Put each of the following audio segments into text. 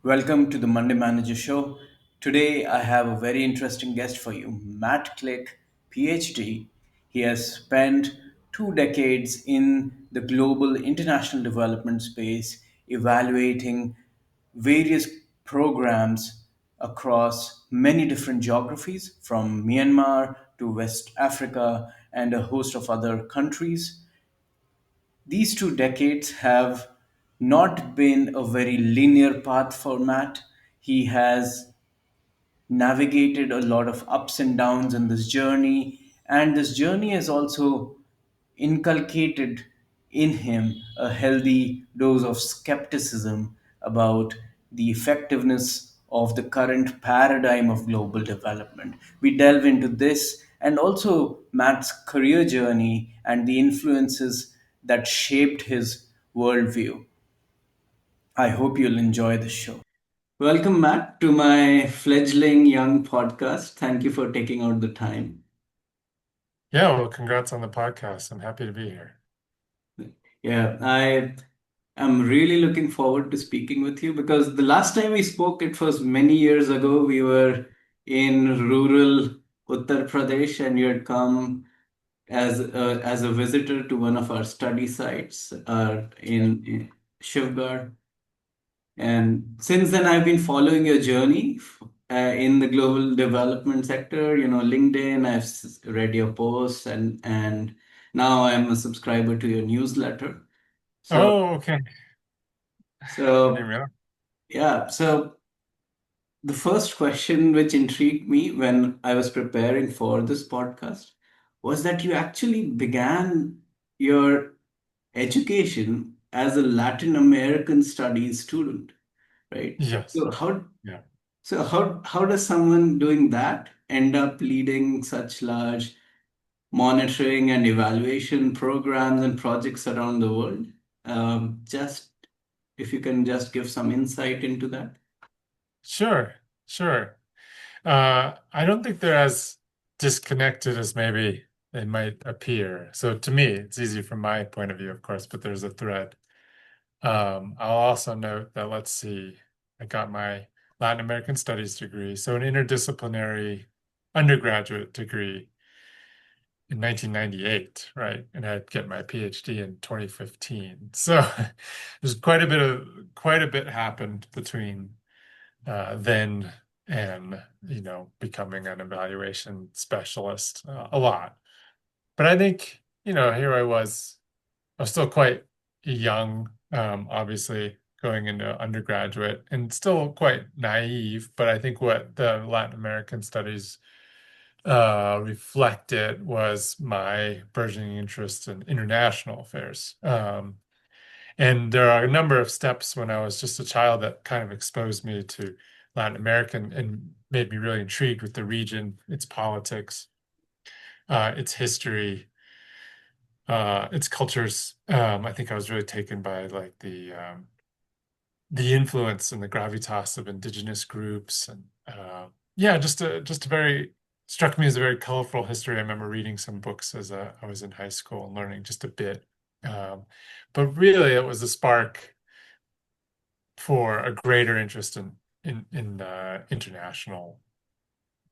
Welcome to the Monday Manager Show. Today I have a very interesting guest for you, Matt Klick, PhD. He has spent 2 decades in the global international development space evaluating various programs across many different geographies from Myanmar to West Africa and a host of other countries. These 2 decades have not been a very linear path for Matt. He has navigated a lot of ups and downs in this journey, and this journey has also inculcated in him a healthy dose of skepticism about the effectiveness of the current paradigm of global development. We delve into this and also Matt's career journey and the influences that shaped his worldview. I hope you'll enjoy the show. Welcome, Matt, to my fledgling young podcast. Thank you for taking out the time. Yeah, well, congrats on the podcast. I'm happy to be here. Yeah, I am really looking forward to speaking with you because the last time we spoke, it was many years ago. We were in rural Uttar Pradesh, and you had come as a visitor to one of our study sites in Shivgarh. And since then, I've been following your journey in the global development sector. LinkedIn. Read your posts, and now I'm a subscriber to your newsletter. So, Oh, okay. I didn't so realize. yeah. So the first question which intrigued me when I was preparing for this podcast was that you actually began your education as a Latin American studies student, right? Yes. So how Yeah. So how does someone doing that end up leading such large monitoring and evaluation programs and projects around the world? Just if you can just give some insight into that. Sure. Sure. I don't think they're as disconnected as maybe they might appear. So to me, it's easy from my point of view, of course, but there's a thread. I'll also note that, let's see, I got my Latin American Studies degree, so an interdisciplinary undergraduate degree in 1998, right? And I'd get my PhD in 2015. So there's quite a bit happened between then and becoming an evaluation specialist. A lot. But I think here I was still quite young, obviously going into undergraduate, and still quite naive. But I think what the Latin American studies reflected was my burgeoning interest in international affairs. And there are a number of steps when I was just a child that kind of exposed me to Latin American and made me really intrigued with the region, its politics, its history, its cultures. I think I was really taken by like the influence and the gravitas of indigenous groups, and yeah, just a very struck me as a very colorful history. I remember reading some books as I was in high school and learning just a bit, um, but really it was a spark for a greater interest in international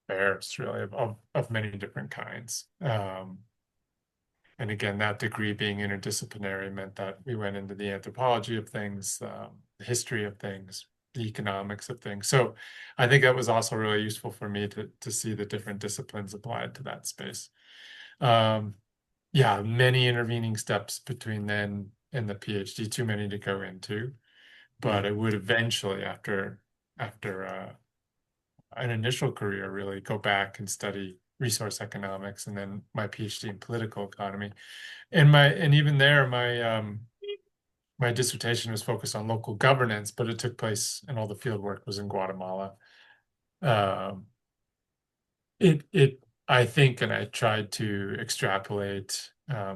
affairs, really of many different kinds. And again, that degree being interdisciplinary meant that we went into the anthropology of things, the history of things, the economics of things. So I think that was also really useful for me to see the different disciplines applied to that space. Um, yeah, many intervening steps between then and the PhD, too many to go into, Yeah. but I would eventually, after an initial career, really go back and study resource economics, and then my PhD in political economy. And even there, my dissertation was focused on local governance, but it took place and all the field work was in Guatemala. Um, it I think, and I tried to extrapolate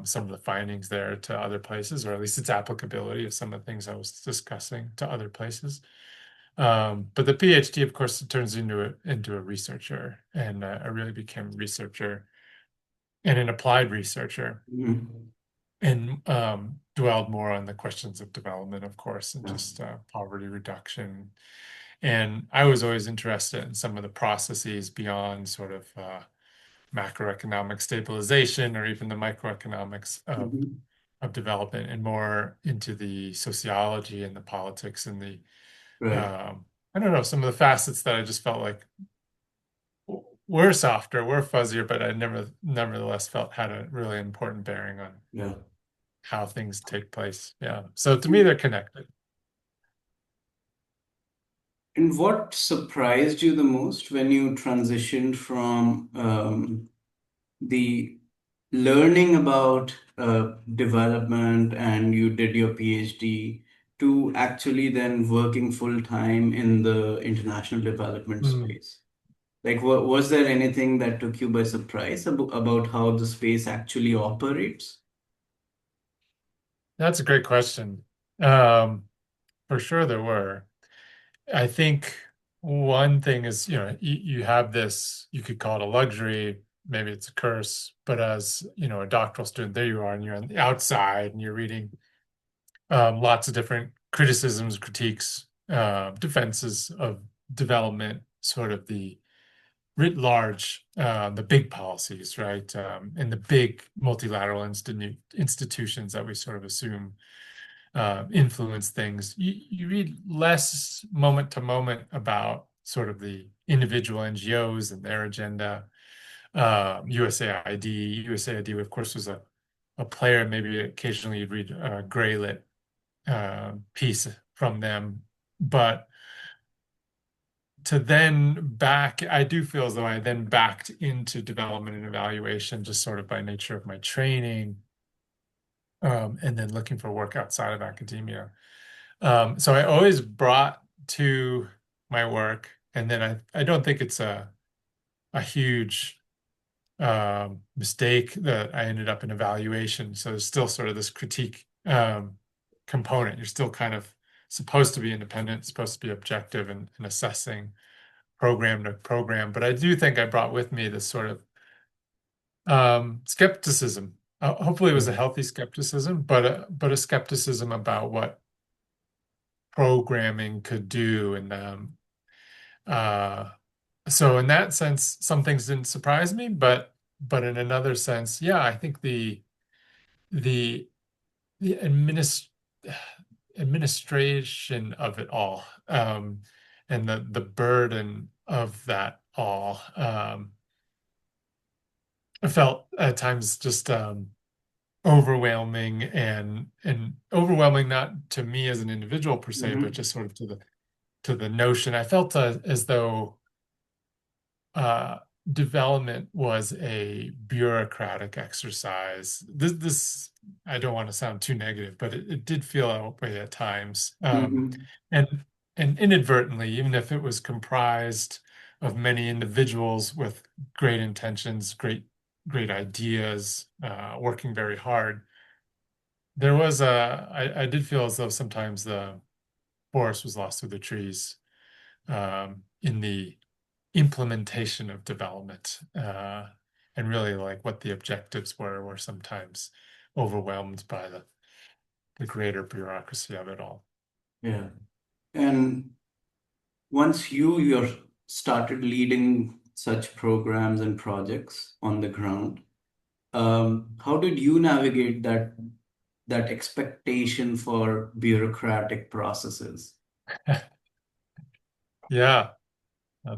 some of the findings there to other places, or at least its applicability of some of the things I was discussing to other places. But the PhD, of course, it turns into a researcher, and I really became a researcher and an applied researcher, Mhm. and dwelled more on the questions of development, of course, and Yeah. just poverty reduction, And I was always interested in some of the processes beyond sort of macroeconomic stabilization or even the microeconomics Mhm. of development and more into the sociology and the politics and the Right. I don't know, some of the facets that I just felt like were softer, were fuzzier, but I nevertheless felt had a really important bearing on Yeah. how things take place. Yeah. So to me, they're connected. And what surprised you the most when you transitioned from the learning about development and you did your PhD to actually then working full time in the international development Hmm. space? Like, was there anything that took you by surprise about how the space actually operates? That's a great question. Um, for sure there were. I think one thing is, you have this, you could call it a luxury, maybe it's a curse, but as, a doctoral student, there you are, and you're on the outside and you're reading lots of different criticisms, critiques, defenses of development, sort of the writ large, the big policies, right? And the big multilateral institutions that we sort of assume influence things. You read less moment to moment about sort of the individual NGOs and their agenda. USAID, of course, was a player. Maybe occasionally you'd read a graylit piece from them, but to then back, I do feel as though I then backed into development and evaluation just sort of by nature of my training, and then looking for work outside of academia. So I always brought to my work, and then I don't think it's a huge mistake that I ended up in evaluation. So there's still sort of this critique component. You're still kind of supposed to be independent, supposed to be objective and assessing program to program. But I do think I brought with me this sort of skepticism. Hopefully, it was a Right. healthy skepticism, but a skepticism about what programming could do. And uh, so, in that sense, some things didn't surprise me, but in another sense, yeah, I think the the administration of it all, and the burden of that all. I felt at times just overwhelming and overwhelming not to me as an individual per se, but Mhm. just sort of to the notion. I felt as though uh, development was a bureaucratic exercise. This I don't want to sound too negative, but it did feel that way at times, Mhm. and and inadvertently, even if it was comprised of many individuals with great intentions, great ideas, working very hard. There was I did feel as though sometimes the forest was lost through the trees in the implementation of development, and really like what the objectives were sometimes overwhelmed by the greater bureaucracy of it all. Yeah. And once you started leading such programs and projects on the ground, how did you navigate that expectation for bureaucratic processes? Yeah,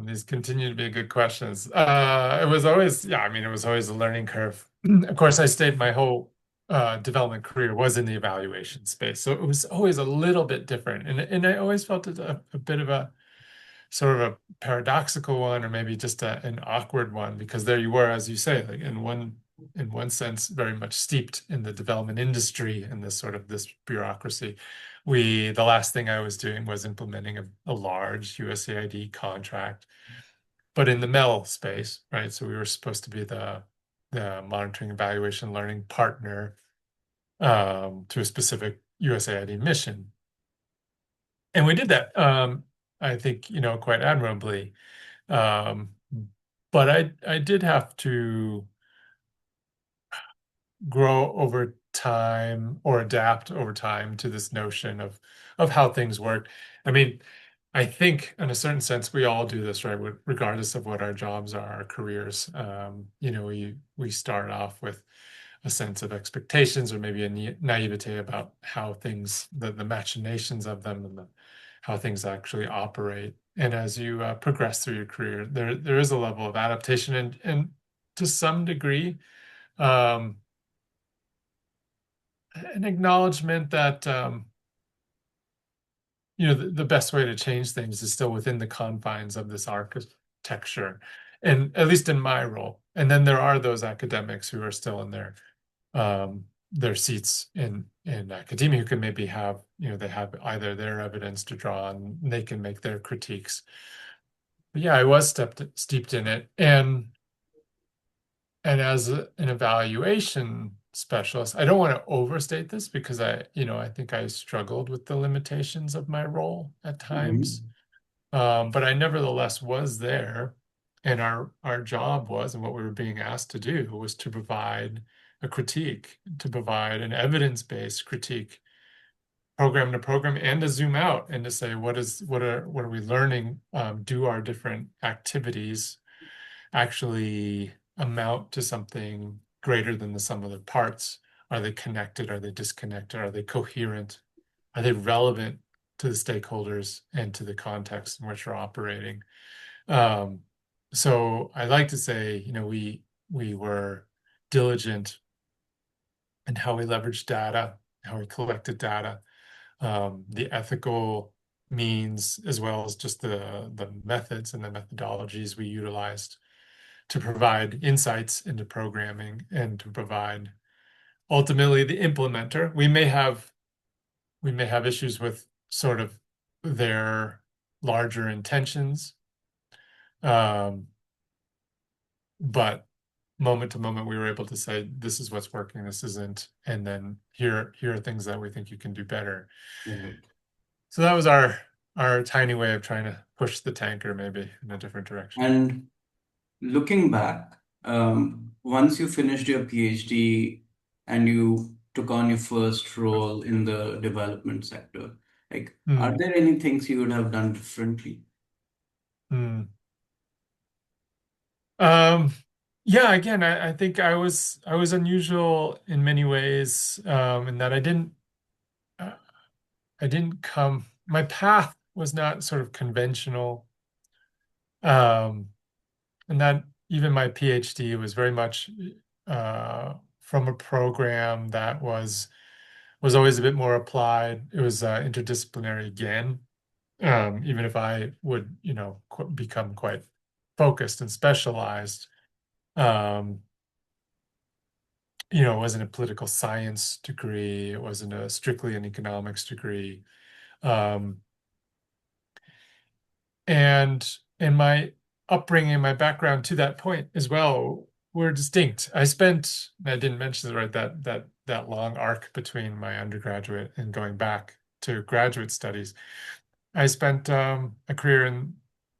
these continue to be good questions. It was always, yeah, I mean, it was always a learning curve. Of course, I stayed my whole development career was in the evaluation space, so it was always a little bit different, and I always felt it a bit of a sort of a paradoxical one, or maybe just an awkward one, because there you were, as you say, like in one sense, very much steeped in the development industry and this bureaucracy. The last thing I was doing was implementing a large USAID contract, but in the MEL space, right? So we were supposed to be the monitoring, evaluation, learning partner to a specific USAID mission. And we did that, I think, quite admirably. Um, but I did have to grow over time or adapt over time to this notion of how things work. I mean, I think in a certain sense, we all do this, right? Regardless of what our jobs are, our careers. We start off with a sense of expectations or maybe a naivete about how things, the machinations of them and how things actually operate. And as you progress through your career, there is a level of adaptation and to some degree, um, an acknowledgement that the best way to change things is still within the confines of this architecture, and at least in my role. And then there are those academics who are still in their seats in academia who can maybe have, they have either their evidence to draw on, and they can make their critiques. But yeah, I was steeped in it, and as an evaluation specialist, I don't want to overstate this because I think I struggled with the limitations of my role at times. Mhm. But I nevertheless was there, and our job was, and what we were being asked to do was to provide a critique, to provide an evidence-based critique, program to program, and to zoom out and to say what are we learning? Do our different activities actually amount to something greater than the sum of their parts? Are they connected? Are they disconnected? Are they coherent? Are they relevant to the stakeholders and to the context in which we're operating? Um, so I like to say, we were diligent in how we leveraged data, how we collected data, the ethical means, as well as just the methods and the methodologies we utilized to provide insights into programming and to provide ultimately the implementer. We may have issues with sort of their larger intentions, um, but moment to moment we were able to say this is what's working, this isn't, and then here are things that we think you can do better. Right. So that was our tiny way of trying to push the tanker maybe in a different direction. And looking back, once you finished your PhD and you took on your first role in the development sector, like, are Hmm. there any things you would have done differently? Hmm. Um, yeah, again, I think I was unusual in many ways, in that uh, I didn't come my path was not sort of conventional, um, and that even my PhD was very much from a program that was always a bit more applied. It was interdisciplinary again, even if I would become quite focused and specialized. Um, it wasn't a political science degree. It wasn't a strictly an economics degree. Um, and my upbringing, my background to that point as well were distinct. I didn't mention it right, that long arc between my undergraduate and going back to graduate studies. I spent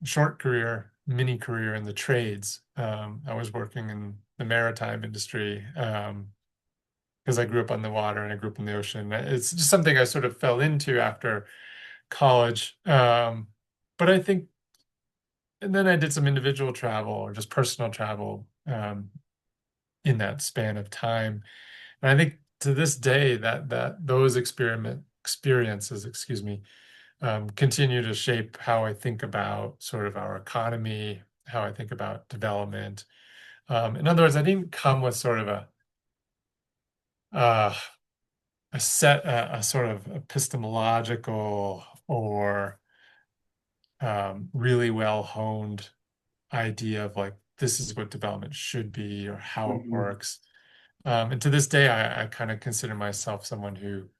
short career, mini career in the trades. I was working in the maritime industry, because I grew up on the water and I grew up in the ocean. It's just something I sort of fell into after college. But I think, and then I did some individual travel or just personal travel, in that span of time. And I think to this day that those experiences, excuse me, continue to shape how I think about sort of our economy, how I think about development. In other words, I didn't come with sort of uh, a sort of epistemological or really well honed idea of like this is what development should be or how it Mhm. works. And to this day, I kind of consider myself someone who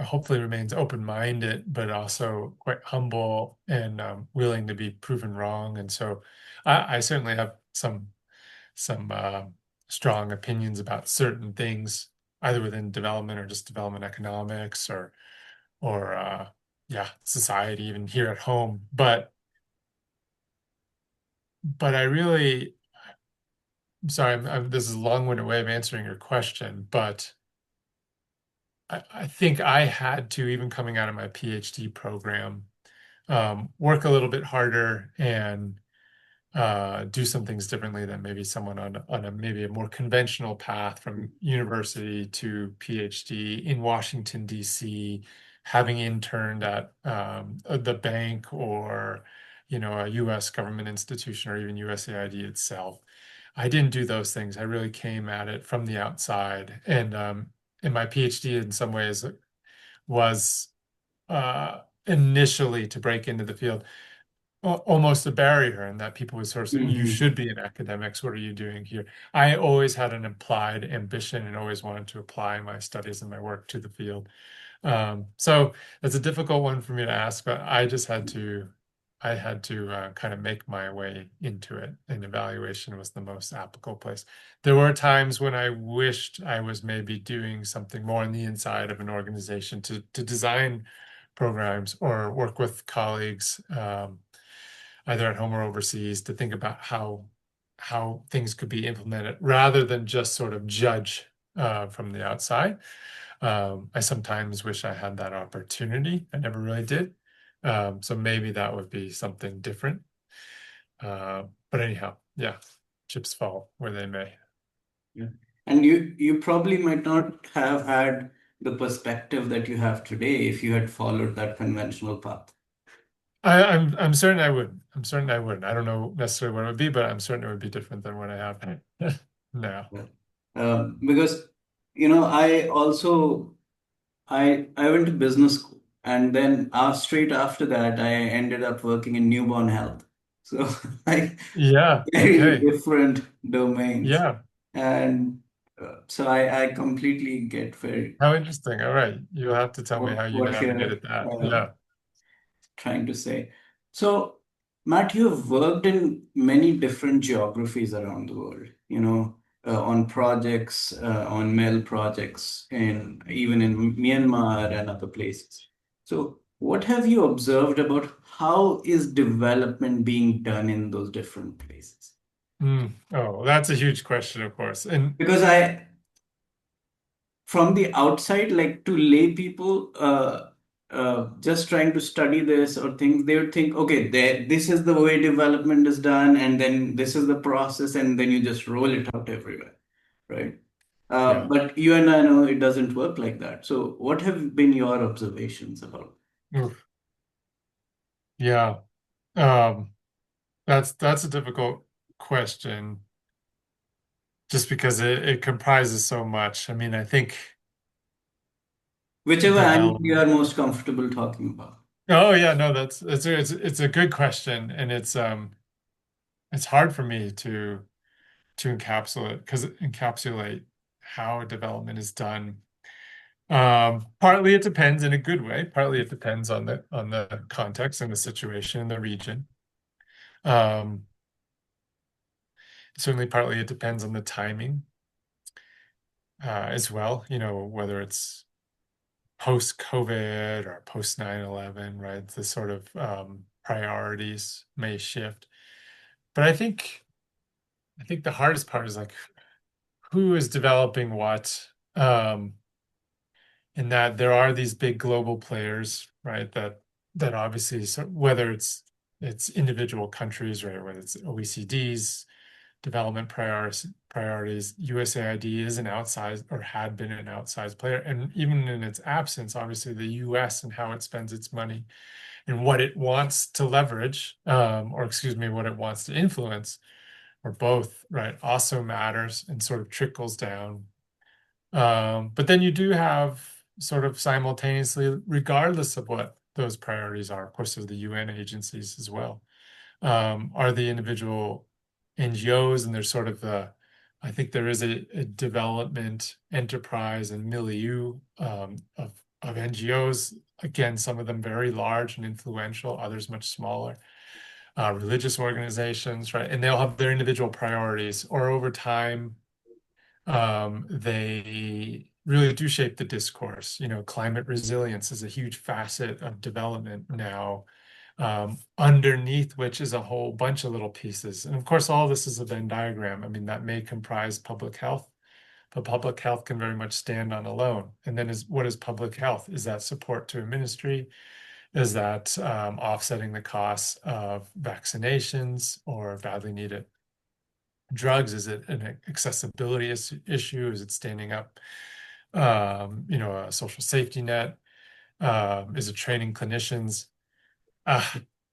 hopefully remains open-minded, but also quite humble and willing to be proven wrong. And so I certainly have some strong opinions about certain things, either within development or just development economics or yeah, society, even here at home. But I'm sorry, this is a long-winded way of answering your question, but I think I had to, even coming out of my PhD program, work a little bit harder and do some things differently than maybe someone on a maybe a more conventional path from university to PhD in Washington, D.C., having interned at the bank or a U.S. government institution or even USAID itself. I didn't do those things. I really came at it from the outside, and my PhD in some ways was initially to break into the field almost a barrier and that people would sort of say, you Hmm. should be an academics. What are you doing here? I always had an implied ambition and always wanted to apply my studies and my work to the field. So it's a difficult one for me to ask, but I had to kind of make my way into it, and evaluation was the most applicable place. There were times when I wished I was maybe doing something more on the inside of an organization to design programs or work with colleagues, either at home or overseas, to think about how things could be implemented rather than just sort of judge from the outside. I sometimes wish I had that opportunity. I never really did. So maybe that would be something different. But anyhow, yeah, chips fall where they may. Yeah. And you probably might not have had the perspective that you have today if you had followed that conventional path. I'm certain I would. I'm certain I would. I don't know necessarily what it would be, but I'm certain it would be different than what I have now. Yeah. Because I also I went to business school, and then straight after that I ended up working in newborn health. So like Yeah. very Okay. different domains, Yeah. and so I completely get very How interesting. All right. You'll have to tell me how you what you're navigated that. uh, Yeah. trying to say. So, Matt, you've worked in many different geographies around the world, on projects, on mail projects, and even in Myanmar and other places. So, what have you observed about how is development being done in those different places? Oh, that's a huge question, of course. And Because from the outside, like to lay people, just trying to study this or things, they would think, okay, this is the way development is done, and then this is the process, and then you just roll it out everywhere, right? yeah. But you and I know it doesn't work like that. So, what have been your observations about? Oof. Yeah. Um, that's a difficult question just because it comprises so much. I mean, I think Whichever angle you development. are most comfortable talking about. Oh yeah, no, it's a good question, and it's hard for me to encapsulate how development is done. Partly it depends in a good way. Partly it depends on the context and the situation in the region. Um, Certainly partly it depends on the timing as well, whether it's post-COVID or post 9/11, right? The sort of priorities may shift. But I think the hardest part is like who is developing what, in that there are these big global players, right? That obviously, so whether it's individual countries, right? Whether it's OECD's development priorities, USAID is an outsized or had been an outsized player, and even in its absence, obviously the US and how it spends its money and what it wants to leverage, or excuse me, what it wants to influence, or both, right? Also matters and sort of trickles down. But then you do have sort of simultaneously, regardless of what those priorities are, of course, there's the UN agencies as well, are the individual NGOs, and there's sort of I think there is a development enterprise and milieu of NGOs. Again, some of them very large and influential, others much smaller. Religious organizations, right? And they'll have their individual priorities, or over time, they really do shape the discourse. Climate resilience is a huge facet of development now, underneath which is a whole bunch of little pieces. And of course, all this is a Venn diagram. I mean, that may comprise public health, but public health can very much stand on alone. And then what is public health? Is that support to a ministry? Is that offsetting the costs of vaccinations or badly needed drugs? Is it an accessibility issue? Is it standing up, a social safety net? Is it training clinicians? Uh,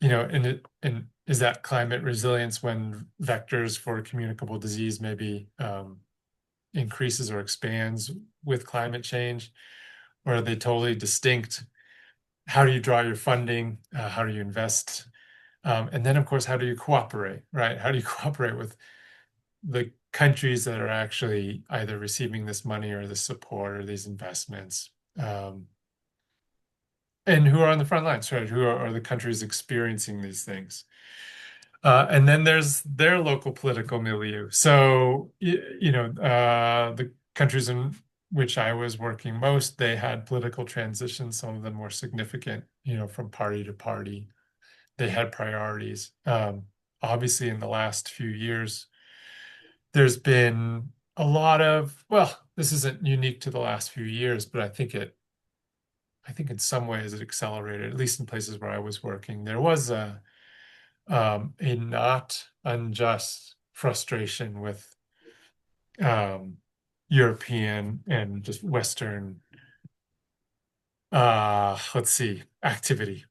and is that climate resilience when vectors for communicable disease maybe increases or expands with climate change? Or are they totally distinct? How do you draw your funding? How do you invest? And then, of course, how do you cooperate, right? How do you cooperate with the countries that are actually either receiving this money or this support or these investments? And who are on the front lines, right? Who are the countries experiencing these things? And then there's their local political milieu. So, the countries in which I was working most, they had political transitions. Some of them were significant, from party to party. They had priorities. Obviously, in the last few years, there's been a lot of, well, this isn't unique to the last few years, but I think in some ways it accelerated, at least in places where I was working. There was a not unjust frustration with um, European and just Western, let's see, activity,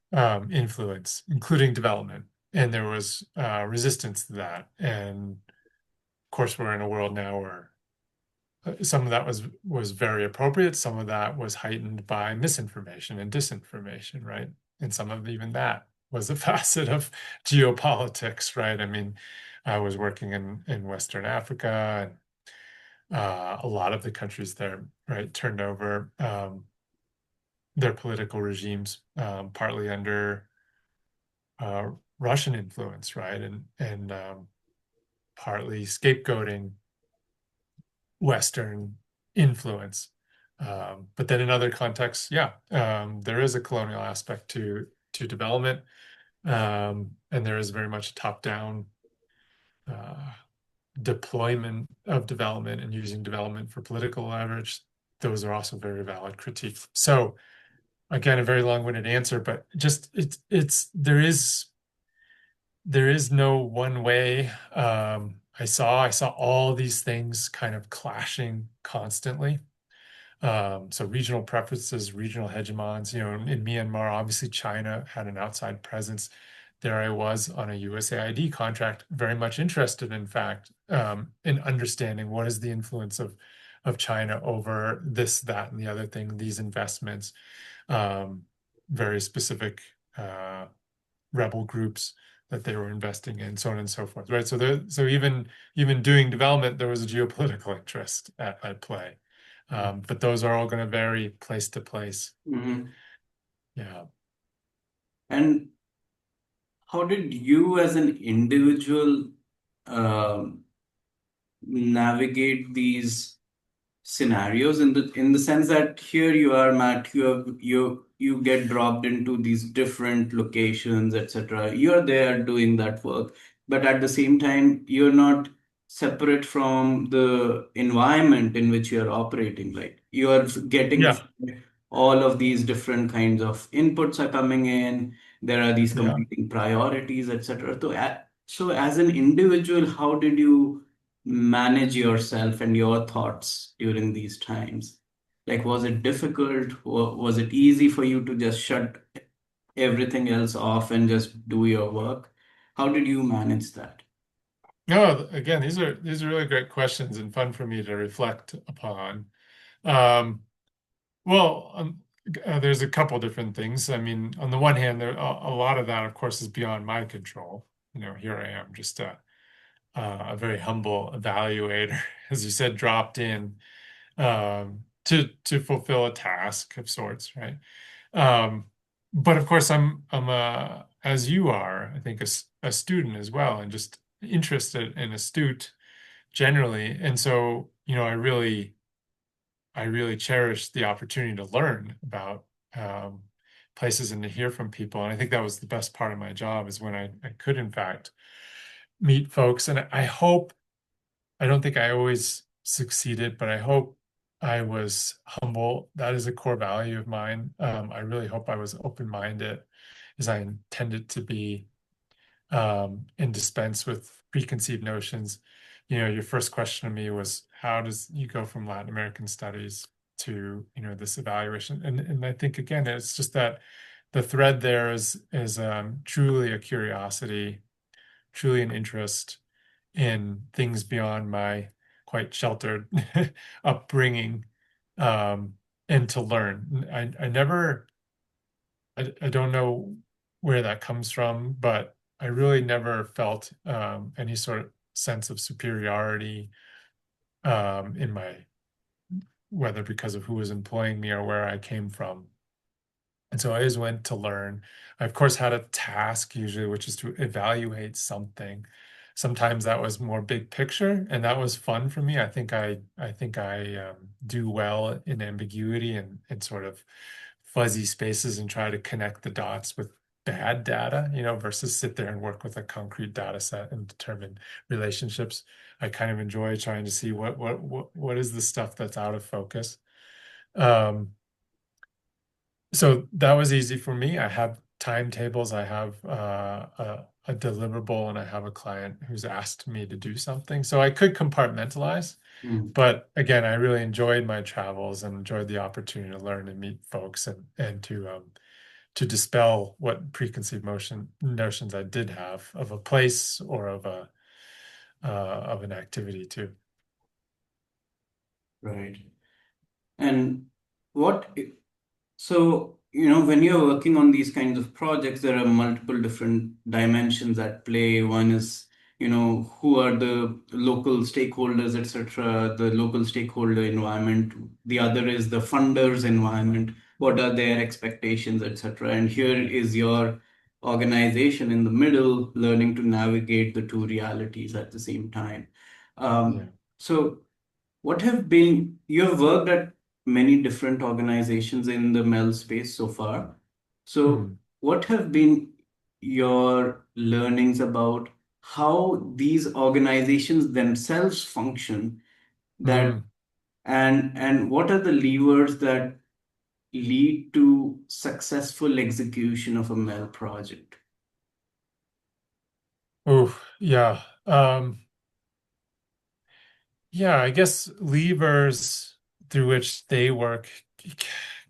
influence, including development. And there was resistance to that. And of course, we're in a world now where some of that was very appropriate. Some of that was heightened by misinformation and disinformation, right? And some of even that was a facet of geopolitics, right? I mean, I was working in Western Africa, and a lot of the countries there, right, turned over their political regimes, partly under uh, Russian influence, right, and partly scapegoating Western influence. But then in other contexts, yeah, there is a colonial aspect to development, and there is very much a top-down uh, deployment of development and using development for political leverage. Those are also very valid critiques. So again, a very long-winded answer, but just it's there is no one way. I saw all these things kind of clashing constantly. So regional preferences, regional hegemons, in Myanmar, obviously China had an outside presence. There I was on a USAID contract, very much interested, in fact, in understanding what is the influence of China over this, that, and the other thing, these investments, um, very specific rebel groups that they were investing in, so on and so forth, right? So even doing development, there was a geopolitical interest at play. But those are all going to vary place to place. Mhm. Yeah. And how did you, as an individual, um, navigate these scenarios in the sense that here you are, Matt, you get dropped into these different locations, etc. You're there doing that work, but at the same time you're not separate from the environment in which you're operating. Like you're getting Yeah. all of these different kinds of inputs are coming in, there are these Yeah. competing priorities, etc. So as an individual, how did you manage yourself and your thoughts during these times? Like, was it difficult? Was it easy for you to just shut everything else off and just do your work? How did you manage that? No, again, these are really great questions and fun for me to reflect upon. Um, well, there's a couple different things. I mean, on the one hand, a lot of that, of course, is beyond my control. Here I am, just a very humble evaluator, as you said, dropped in to fulfill a task of sorts, right? Um, but of course, I'm as you are, I think, a student as well, and just interested and astute generally. And so, I really cherish the opportunity to learn about um, places and to hear from people. And I think that was the best part of my job is when I could, in fact, meet folks. And I hope, I don't think I always succeeded, but I hope I was humble. That is a core value of mine. I really hope I was open-minded as I intended to be, and dispense with preconceived notions. Your first question to me was, how does you go from Latin American studies to, this evaluation? And I think again, it's just that the thread there is truly a curiosity, truly an interest in things beyond my quite sheltered upbringing, um, and to learn. I never, I don't know where that comes from, but I really never felt any sort of sense of superiority, in my, whether because of who was employing me or where I came from. And so I always went to learn. I, of course, had a task usually, which is to evaluate something. Sometimes that was more big picture, and that was fun for me. I think I do well in ambiguity and sort of fuzzy spaces and try to connect the dots with bad data, versus sit there and work with a concrete data set and determine relationships. I kind of enjoy trying to see what is the stuff that's out of focus. Um, so that was easy for me. I have timetables, I have a deliverable, and I have a client who's asked me to do something. So I could compartmentalize. Mm. But again, I really enjoyed my travels and enjoyed the opportunity to learn and meet folks and to dispel what preconceived motion notions I did have of a place or of an activity too. Right. And what So, when you're working on these kinds of projects, there are multiple different dimensions at play. One is, who are the local stakeholders, etc., the local stakeholder environment. The other is the funders' environment. What are their expectations, etc. And here is your organization in the middle, learning to navigate the two realities at the same time. Yeah. So, what have been, you have worked at many different organizations in the MEL space so far. So, Mm. what have been your learnings about how these organizations themselves function that Mm. and what are the levers that lead to successful execution of a MEL project? Oh, yeah. Yeah, I guess levers through which they work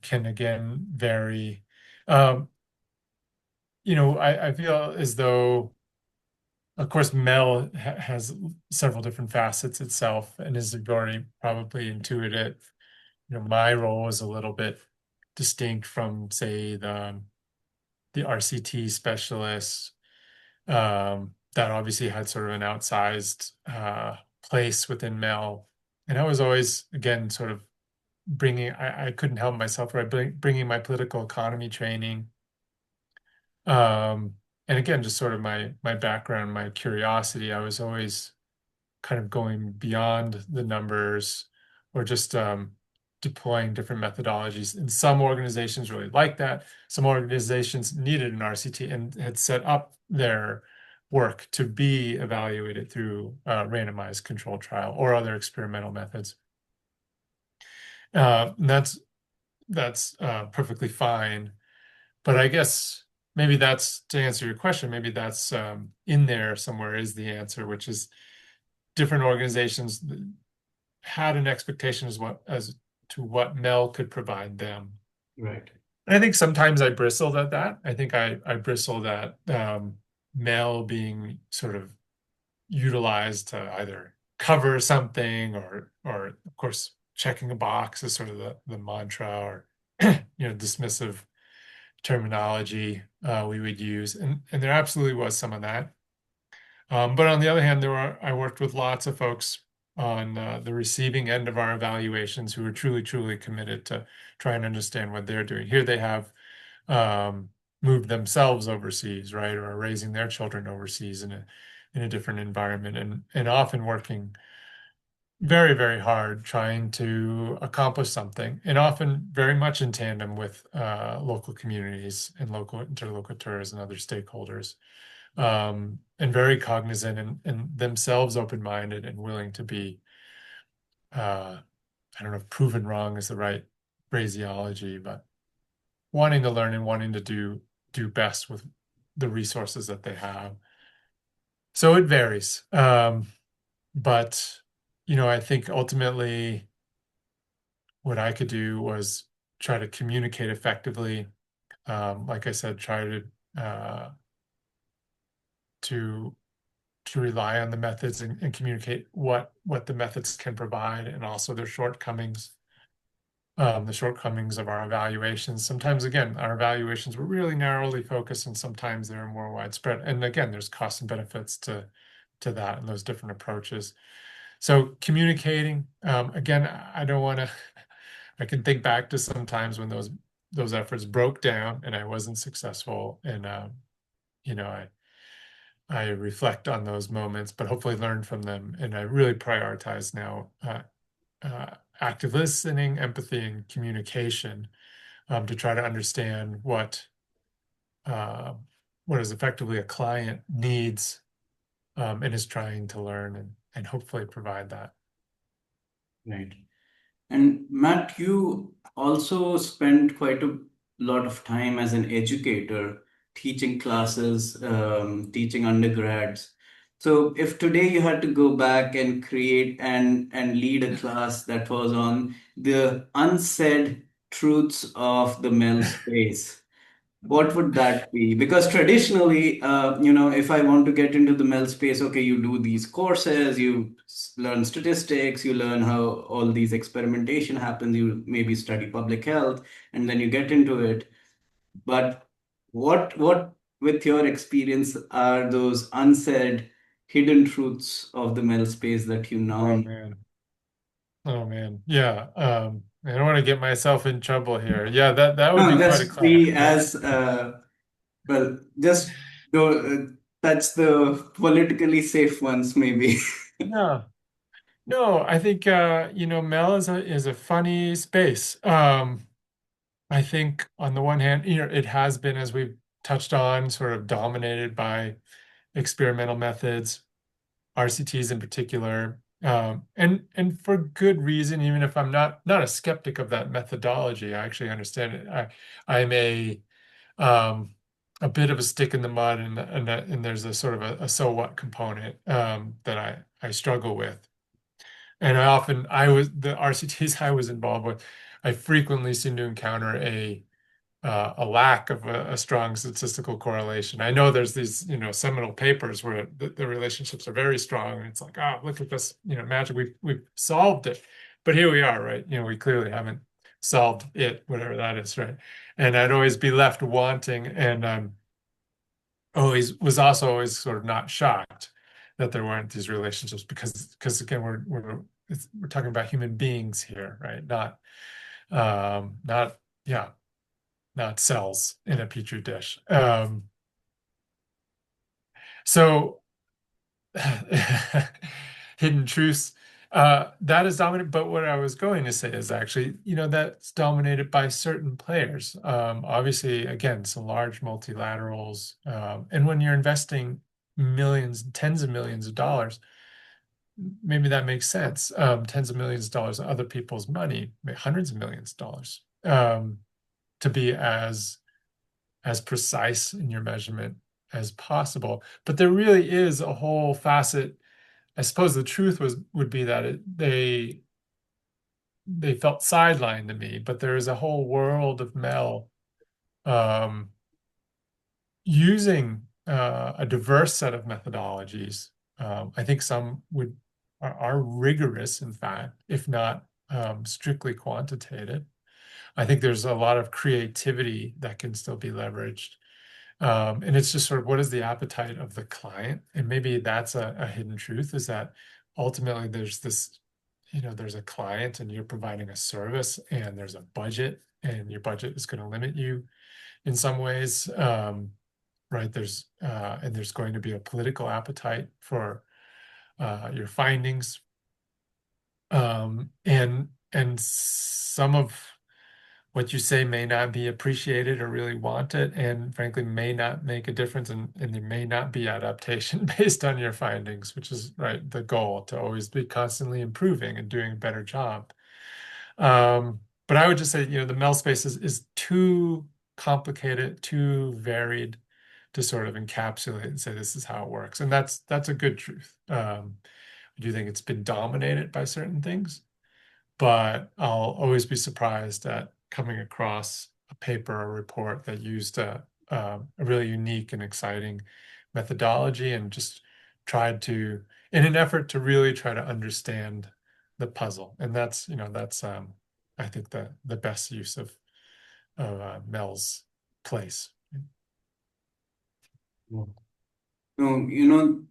can again vary. Um, I feel as though, of course, Mel has several different facets itself, and as you've already probably intuited, my role is a little bit distinct from, say, the RCT specialist, that obviously had sort of an outsized place within Mel. And I was always, again, sort of I couldn't help myself, right? Bringing my political economy training. Um, and again, just sort of my background, my curiosity. I was always kind of going beyond the numbers or just deploying different methodologies. And some organizations really liked that. Some organizations needed an RCT and had set up their work to be evaluated through a randomized control trial or other experimental methods. And that's perfectly fine. But I guess maybe that's to answer your question. Maybe that's in there somewhere is the answer, which is different organizations had an expectation as to what Mel could provide them. Right. And I think sometimes I bristled at that. I think I bristled at Mel being sort of utilized to either cover something or of course checking a box is sort of the mantra or dismissive terminology we would use. And there absolutely was some of that. But on the other hand, I worked with lots of folks on the receiving end of our evaluations who were truly, truly committed to try and understand what they're doing. Here they have um, moved themselves overseas, right, or are raising their children overseas in a different environment, and often working very, very hard trying to accomplish something, and often very much in tandem with local communities and local interlocutors and other stakeholders, and very cognizant and themselves open-minded and willing to be I don't know if proven wrong is the right phraseology, but wanting to learn and wanting to do best with the resources that they have. So it varies. But I think ultimately what I could do was try to communicate effectively. Like I said, try uh, to to rely on the methods and communicate what the methods can provide and also their shortcomings, the shortcomings of our evaluations. Sometimes, again, our evaluations were really narrowly focused, and sometimes they're more widespread. And again, there's costs and benefits to that and those different approaches. So communicating, again, I don't want to. I can think back to some times when those efforts broke down and I wasn't successful, and you know, I reflect on those moments, but hopefully learn from them, and I really prioritize now active listening, empathy, and communication to try to understand uh, what is effectively a client needs and is trying to learn and hopefully provide that. Right. And Matt, you also spend quite a lot of time as an educator, teaching classes, teaching undergrads. So if today you had to go back and create and lead a class that was on the unsaid truths of the male space, what would that be? Because traditionally, if I want to get into the mel space, okay, you do these courses, you learn statistics, you learn how all these experimentation happens, you maybe study public health, and then you get into it. But what with your experience are those unsaid hidden truths of the mel space that you now Oh know? man. Oh man. Yeah. I don't want to get myself in trouble here. Yeah, that would No, be quite a just class, be right? as well, just don't touch the politically safe ones, maybe. No. No, I think Mel is a funny space. I think on the one hand, it has been, as we've touched on, sort of dominated by experimental methods, RCTs in particular, and for good reason. Even if I'm not a skeptic of that methodology, I actually understand it. I'm um, a bit of a stick in the mud, and there's a sort of a so what component that I struggle with. And the RCTs I was involved with, I frequently seem to encounter a lack of a strong statistical correlation. I know there's these, seminal papers where the relationships are very strong, and it's like, oh, look at this, magic, we've solved it. But here we are, right? We clearly haven't solved it, whatever that is, right? And I'd always be left wanting, and always was also always sort of not shocked that there weren't these relationships because again we're talking about human beings here, right? Not yeah, not cells in a petri dish. So hidden truths. That is dominant, but what I was going to say is actually, that's dominated by certain players. Obviously, again, some large multilaterals. And when you're investing millions, tens of millions of dollars, maybe that makes sense. Tens of millions of dollars of other people's money, hundreds of millions of dollars, to be as precise in your measurement as possible. But there really is a whole facet. I suppose the truth would be that they felt sidelined to me, but there is a whole world of Mel um, using a diverse set of methodologies. I think some are rigorous, in fact, if not strictly quantitative. I think there's a lot of creativity that can still be leveraged. And it's just sort of what is the appetite of the client? And maybe that's a hidden truth is that ultimately there's a client and you're providing a service and there's a budget and your budget is going to limit you in some ways. Right. And there's going to be a political appetite for your findings. And some of what you say may not be appreciated or really wanted, and frankly, may not make a difference, and there may not be adaptation based on your findings, which is right, the goal to always be constantly improving and doing a better job. But I would just say, the Mel space is too complicated, too varied to sort of encapsulate and say this is how it works. And that's a good truth. I do think it's been dominated by certain things, but I'll always be surprised at coming across a paper or report that used a really unique and exciting methodology and just tried to, in an effort to really try to understand the puzzle. And that's I think the best use of Mel's place. No,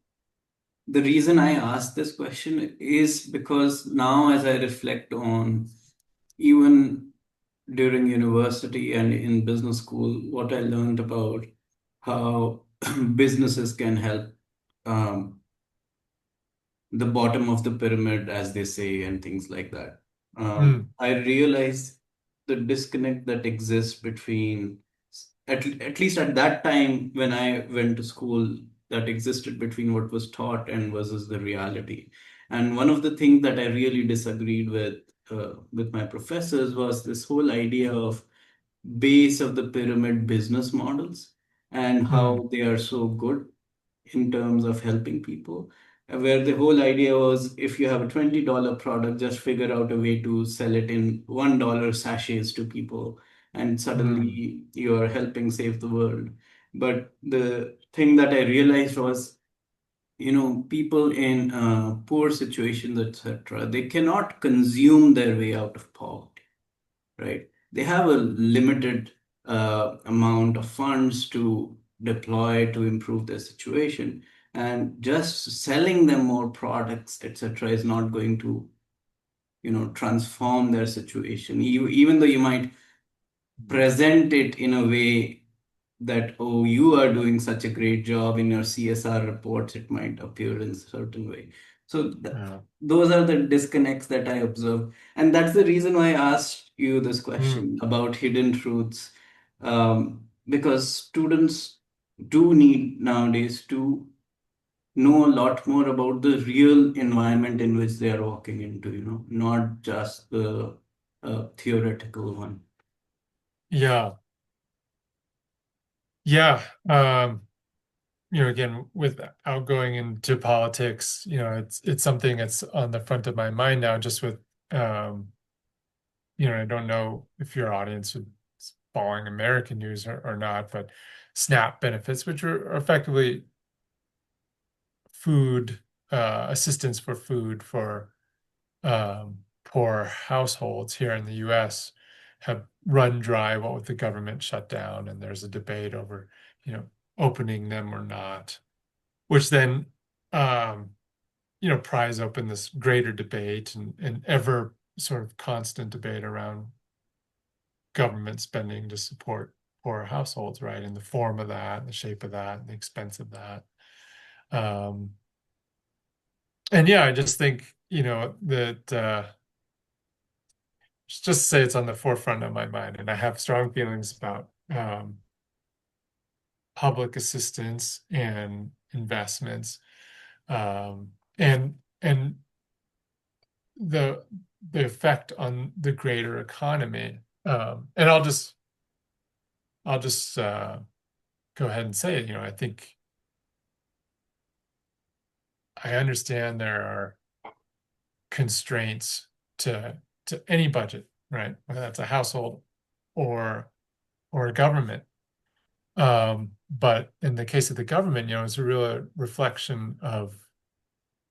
the reason I asked this question is because now, as I reflect on even during university and in business school, what I learned about how businesses can help um, the bottom of the pyramid, as they say, and things like that. Mm, I realized the disconnect that exists between, at least at that time when I went to school, that existed between what was taught and versus the reality. And one of the things that I really disagreed with my professors was this whole idea of base of the pyramid business models and mm, how they are so good in terms of helping people. Where the whole idea was if you have a $20 product, just figure out a way to sell it in $1 sachets to people, and mm, suddenly you are helping save the world. But the thing that I realized was, people in poor situations, etc., they cannot consume their way out of poverty, right? They have a limited amount of funds to deploy to improve their situation, and just selling them more products, etc., is not going to, transform their situation. Even though you might present it in a way that, oh, you are doing such a great job in your CSR reports, it might appear in a certain way. So yeah, those are the disconnects that I observe. And that's the reason why I asked you this mm, question about hidden truths. Because students do need nowadays to know a lot more about the real environment in which they are walking into, not just the theoretical one. yeah, yeah. Again, without going into politics, it's something that's on the front of my mind now, just with, um, I don't know if your audience is following American news or not, but SNAP benefits, which are effectively food, assistance for food for poor households here in the US, have run dry, what with the government shutdown, and there's a debate over, you know, opening them or not, which then um, pries open this greater debate and ever sort of constant debate around government spending to support poor households, right? In the form of that, and the shape of that, and the expense of that. Um, and yeah, I just think, that just say it's on the forefront of my mind, and I have strong feelings about public assistance and investments, um, and the the effect on the greater economy. And I'll just go ahead and say it. I think I understand there are constraints to any budget, right? Whether that's a household or a government. But in the case of the government, it's a real reflection of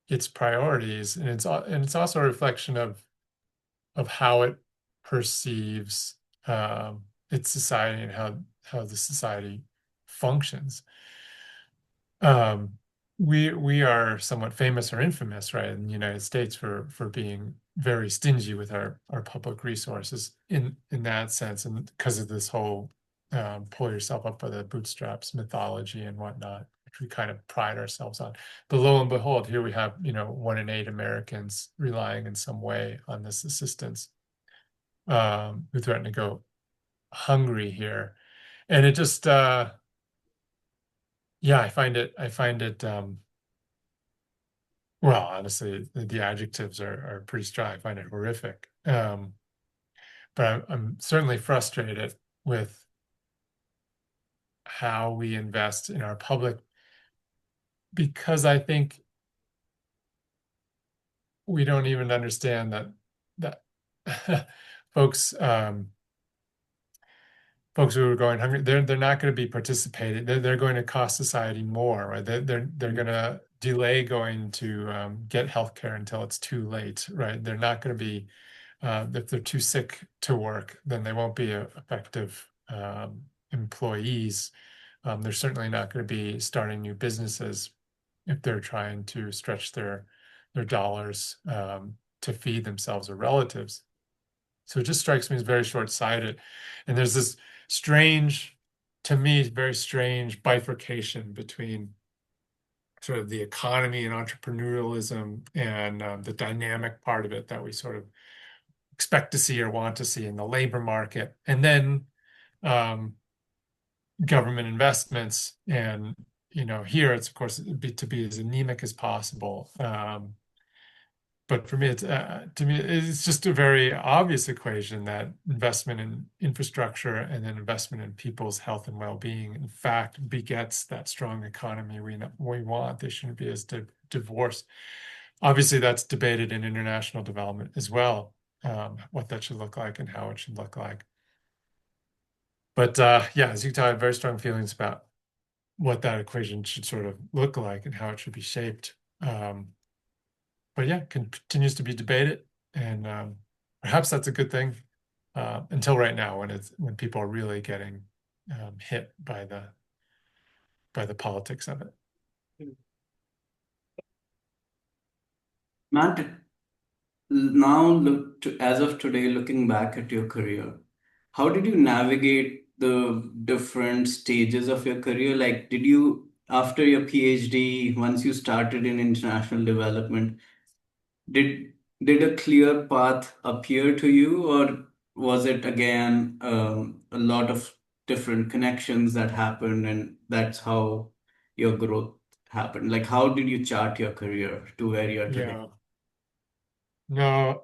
its priorities, and it's also a reflection of how it perceives its society and how the society functions. Um, we are somewhat famous or infamous, right, in the United States for being very stingy with our public resources in that sense, and because of this whole pull yourself up by the bootstraps mythology and whatnot, which we kind of pride ourselves on. But lo and behold, here we have, 1 in 8 Americans relying in some way on this assistance, who threaten to go hungry here. And it just yeah, I find it well, honestly, the adjectives are pretty strong. I find it horrific. But I'm certainly frustrated with how we invest in our public because I think we don't even understand that folks folks who are going hungry, they're not going to be participating. They're going to cost society more, right? They're going to delay going to get healthcare until it's too late, right? They're not going to be if they're too sick to work, then they won't be effective employees. They're certainly not going to be starting new businesses if they're trying to stretch their dollars to feed themselves or relatives. So it just strikes me as very short-sighted. And there's this strange, to me, very strange bifurcation between sort of the economy and entrepreneurialism and the dynamic part of it that we sort of expect to see or want to see in the labor market. And then um, government investments. And, here it's, of course, to be as anemic as possible. But for me, it's just a very obvious equation that investment in infrastructure and then investment in people's health and well-being, in fact, begets that strong economy we want. They shouldn't be as divorced. Obviously, that's debated in international development as well, what that should look like and how it should look like. But yeah, as you can tell, I have very strong feelings about what that equation should sort of look like and how it should be shaped. But yeah, continues to be debated, and perhaps that's a good thing until right now when people are really getting hit by the politics of it. Matt, now as of today, looking back at your career, how did you navigate the different stages of your career? Like, did you, after your PhD, once you started in international development, did did a clear path appear to you, or was it again a lot of different connections that happened, and that's how your growth happened? Like, how did you chart your career to where you are today? Yeah, no,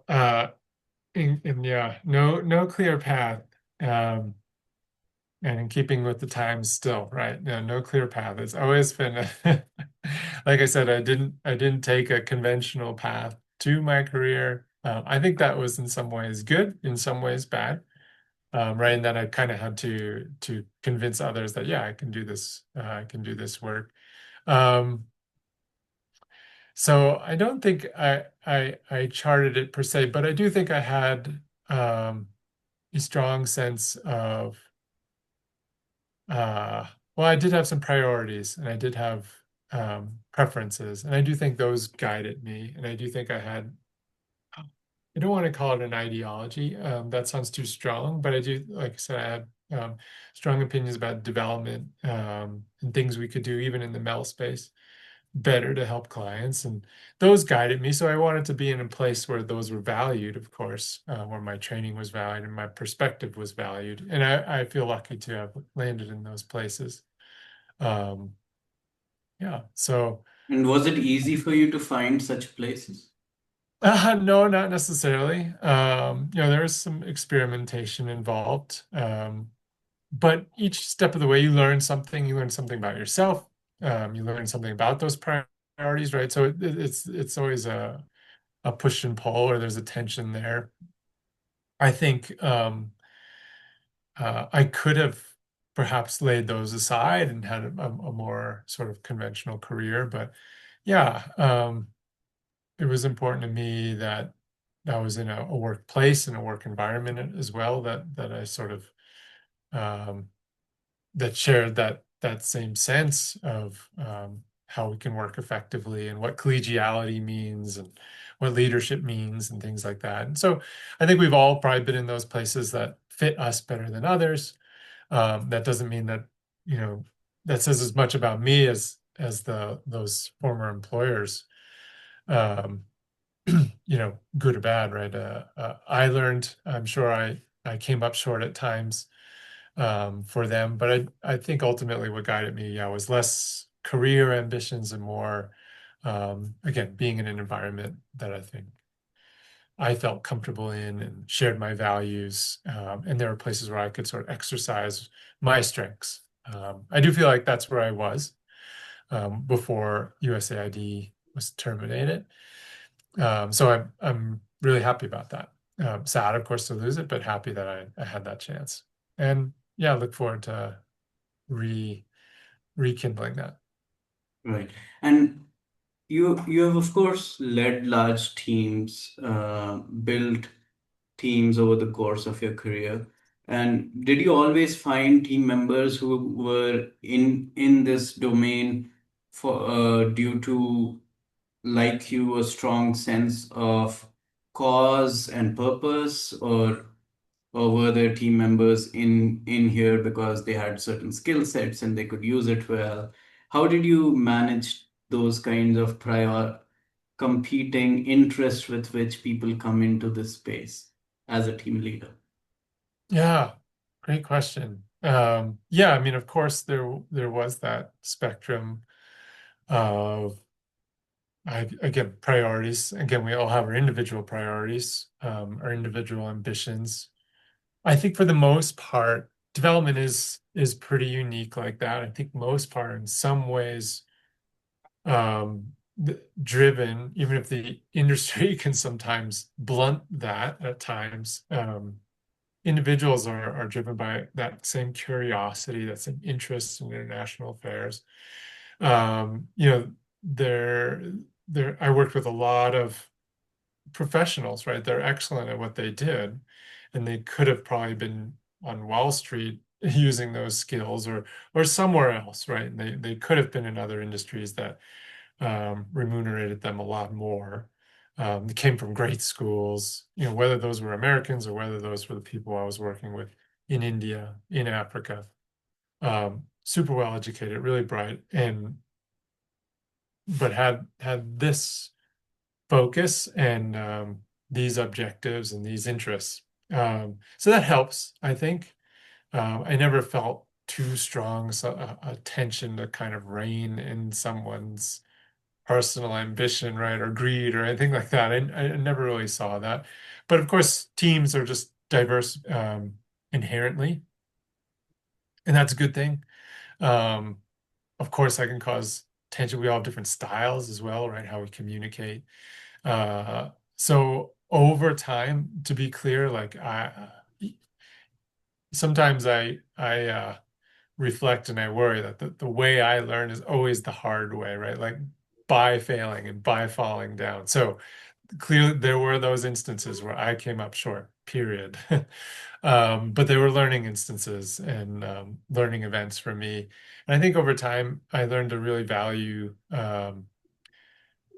yeah, no clear path, um, and in keeping with the times still, right? No clear path. It's always been, like I said, I didn't take a conventional path to my career. I think that was in some ways good, in some ways bad. Right? And then I kind of had to convince others that yeah, I can do this work. Um, so I don't think I charted it per se, but I do think I had a strong sense of uh, well, I did have some priorities and I did have preferences, and I do think those guided me, and I do think I had I don't want to call it an ideology. That sounds too strong, but I do, like I said, I had strong opinions about development and things we could do, even in the MEL space, better to help clients. And those guided me. So I wanted to be in a place where those were valued, of course, where my training was valued and my perspective was valued. And I feel lucky to have landed in those places. Um, yeah. So. And was it easy for you to find such places? No, not necessarily. There is some experimentation involved. But each step of the way, you learn something. You learn something about yourself. You learn something about those priorities, right? So it's always a push and pull, or there's a tension there. I think I could have perhaps laid those aside and had a more sort of conventional career, but yeah, it was important to me that I was in a workplace and a work environment as well that I sort of um, that shared that same sense of how we can work effectively and what collegiality means and what leadership means and things like that. And so I think we've all probably been in those places that fit us better than others. That doesn't mean that, you know, that says as much about me as those former employers. Um, good or bad, right? I learned, I'm sure I came up short at times for them. But I think ultimately what guided me, yeah, was less career ambitions and more, again, being in an environment that I think I felt comfortable in and shared my values. And there were places where I could sort of exercise my strengths. I do feel like that's where I was before USAID was terminated. So I'm really happy about that. Sad, of course, to lose it, but happy that I had that chance. And yeah, look forward to re rekindling that. Right. And you have of course led large teams, built teams over the course of your career. And did you always find team members who were in this domain for due to like you a strong sense of cause and purpose, or were there team members in here because they had certain skill sets and they could use it well? How did you manage those kinds of prior competing interests with which people come into this space as a team leader? Yeah, great question. Yeah, I mean, of course, there was that spectrum of again priorities. Again, we all have our individual priorities, our individual ambitions. I think for the most part, development is pretty unique like that. I think most part, in some ways, driven, even if the industry can sometimes blunt that at times. Individuals are driven by that same curiosity, that same interest in international affairs. You know, there, I worked with a lot of professionals, right? They're excellent at what they did, and they could have probably been on Wall Street using those skills or somewhere else, right? And they could have been in other industries that remunerated them a lot more. They came from great schools, you know, whether those were Americans or whether those were the people I was working with in India, in Africa. Super well educated, really bright, and but had this focus and these objectives and these interests. So that helps, I think. I never felt too strong a tension to kind of rein in someone's personal ambition, right, or greed or anything like that. I never really saw that. But of course, teams are just diverse inherently, and that's a good thing. Um, of course, that can cause tension. We all have different styles as well, right? How we communicate. So over time, to be clear, like sometimes I reflect and I worry that the way I learn is always the hard way, right? Like by failing and by falling down. So clearly there were those instances where I came up short, period. But they were learning instances and learning events for me. And I think over time I learned to really value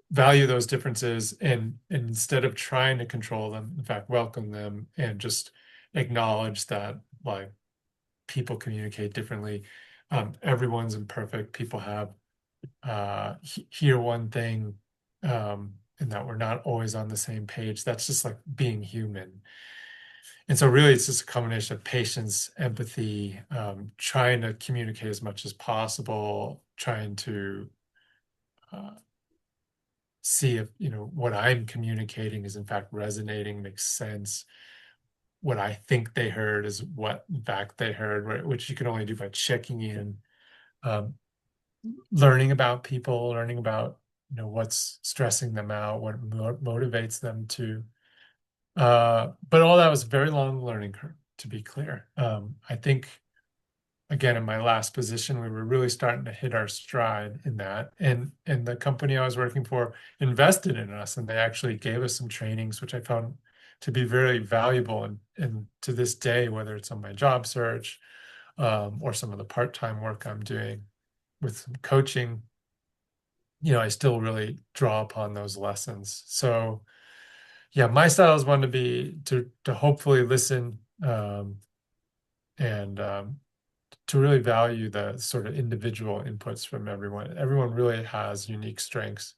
those differences and instead of trying to control them, in fact, welcome them and just acknowledge that like people communicate differently. Everyone's imperfect. People have hear one thing, and that we're not always on the same page. That's just like being human. And so really it's just a combination of patience, empathy, trying to communicate as much as possible, trying to uh, see if, you know, what I'm communicating is in fact resonating, makes sense. What I think they heard is what in fact they heard, right? Which you can only do by checking in, um, learning about people, learning about, you know, what's stressing them out, what motivates them to. But all that was a very long learning curve, to be clear. I think again in my last position we were really starting to hit our stride in that, and the company I was working for invested in us and they actually gave us some trainings which I found to be very valuable, and to this day, whether it's on my job search or some of the part-time work I'm doing with some coaching, you know, I still really draw upon those lessons. So yeah, my style is one to be to hopefully listen, and to really value the sort of individual inputs from everyone. Everyone really has unique strengths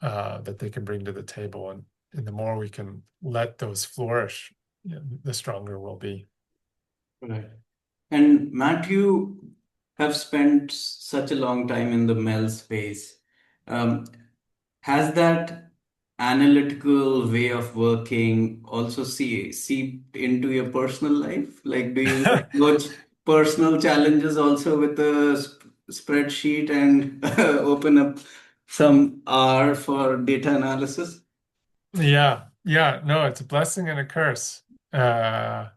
that they can bring to the table, and the more we can let those flourish, you know, the stronger we'll be. Right. And Matt, you have spent such a long time in the Mel space. Um, has that analytical way of working also seeped into your personal life? Like, do you approach personal challenges also with a spreadsheet and open up some R for data analysis? Yeah, yeah, no, it's a blessing and a curse. Uh,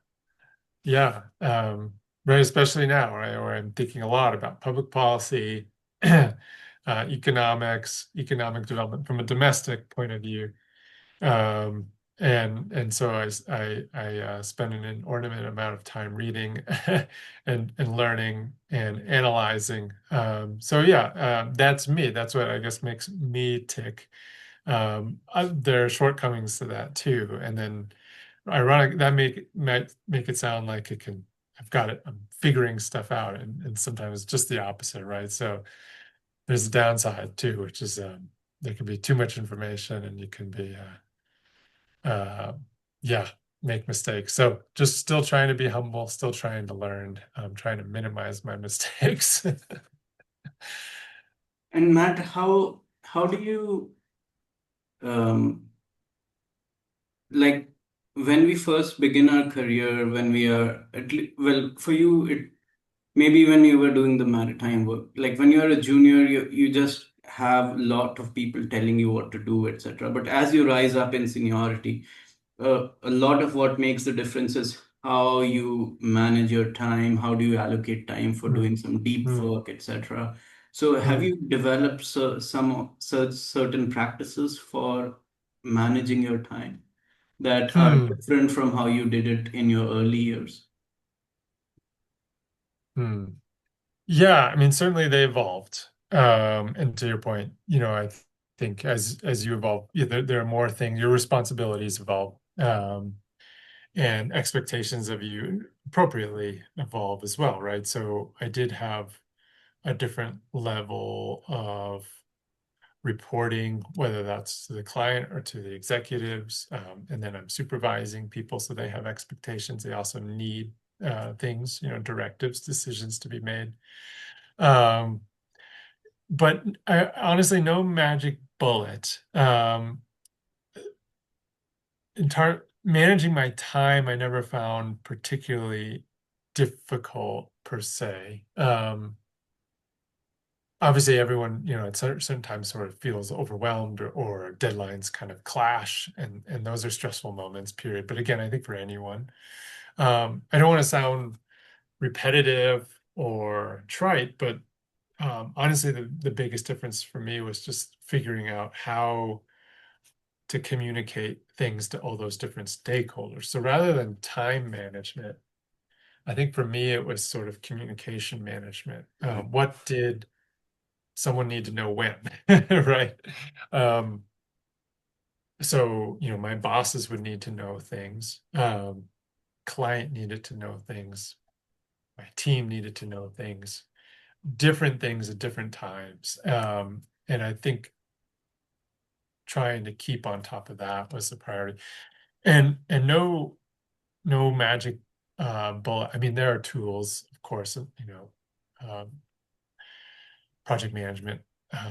yeah, right, especially now, right, where I'm thinking a lot about public policy, economics, economic development from a domestic point of view. Um, and so I spend an inordinate amount of time reading and learning and analyzing. So yeah, that's me. That's what I guess makes me tick. There are shortcomings to that too, and then ironic that might make it sound like it can. I've got it. I'm figuring stuff out, and sometimes it's just the opposite, right? So there's a downside too, which is there can be too much information, and you can be yeah, make mistakes. So just still trying to be humble, still trying to learn, trying to minimize my mistakes. And Matt, how do you um, like when we first begin our career, when we are well, for you, it maybe when you were doing the maritime work, like when you're a junior, you just have a lot of people telling you what to do, etc. But as you rise up in seniority, a lot of what makes the difference is how you manage your time, how do you allocate time for Hmm, doing some deep hmm, work, etc. So, have hmm, you developed some such certain practices for managing your time that are hmm, different from how you did it in your early years? hmm. Yeah, I mean, certainly they evolved. And to your point, I think as you evolve, yeah, there are more things, your responsibilities evolve, and expectations of you appropriately evolve as well, right? So I did have a different level of reporting, whether that's to the client or to the executives. And then I'm supervising people, so they have expectations. They also need things, directives, decisions to be made. Um, but honestly, no magic bullet. Entire managing my time, I never found particularly difficult per se. Obviously everyone, at certain times sort of feels overwhelmed or deadlines kind of clash, and those are stressful moments, period. But again, I think for anyone, I don't want to sound repetitive or trite, but honestly, the biggest difference for me was just figuring out how to communicate things to all those different stakeholders. So rather than time management, I think for me it was sort of communication management. Right. What did someone need to know when, right? Um, so, my bosses would need to know things. Client needed to know things. My team needed to know things, different things at different times. And I think trying to keep on top of that was the priority. And no magic bullet. I mean, there are tools, of course, um, project management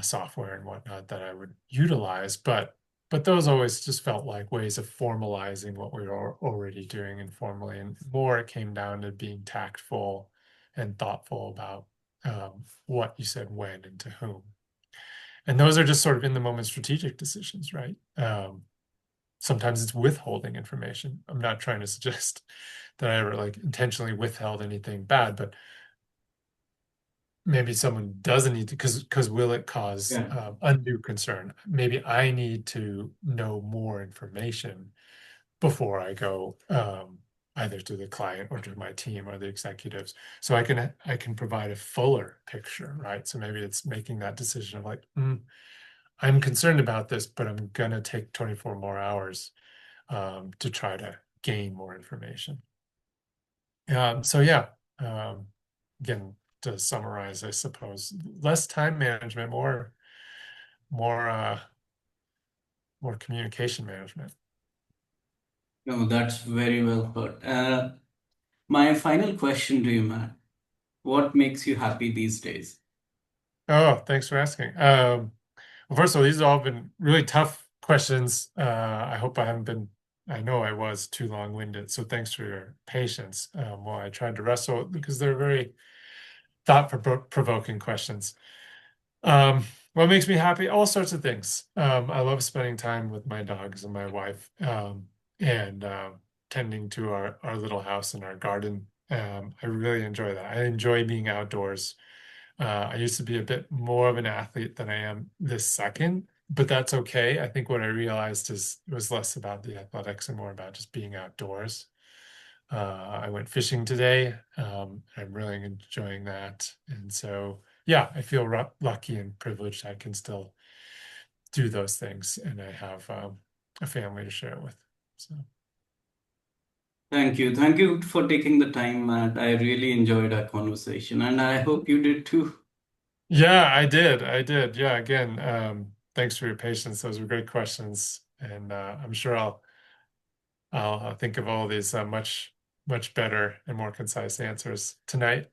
software and whatnot that I would utilize, but those always just felt like ways of formalizing what we were already doing informally, and more it came down to being tactful and thoughtful about what you said when and to whom. And those are just sort of in the moment strategic decisions, right? Sometimes it's withholding information. I'm not trying to suggest that I ever like intentionally withheld anything bad, but maybe someone doesn't need to, because will it cause Yeah. undue concern? Maybe I need to know more information before I go either to the client or to my team or the executives, so I can provide a fuller picture, right? So maybe it's making that decision of like, I'm concerned about this, but I'm gonna take 24 more hours to try to gain more information. So yeah, um, again, to summarize, I suppose, less time management, more more communication management. No, that's very well put. My final question to you, Matt. What makes you happy these days? Oh, thanks for asking. Well, first of all, these have all been really tough questions. I hope I haven't been, I know I was too long-winded, so thanks for your patience while I tried to wrestle because they're very thought-provoking questions. Um, what makes me happy? All sorts of things. I love spending time with my dogs and my wife, and tending to our little house and our garden. I really enjoy that. I enjoy being outdoors. I used to be a bit more of an athlete than I am this second, but that's okay. I think what I realized is it was less about the athletics and more about just being outdoors. I went fishing today. I'm really enjoying that. And so, yeah, I feel lucky and privileged I can still do those things, and I have a family to share it with. So, Thank you. Thank you for taking the time, Matt. I really enjoyed our conversation, and I hope you did too. yeah, I did. I did. Yeah, again, thanks for your patience. Those were great questions, and I'm sure I'll think of all these much better and more concise answers tonight.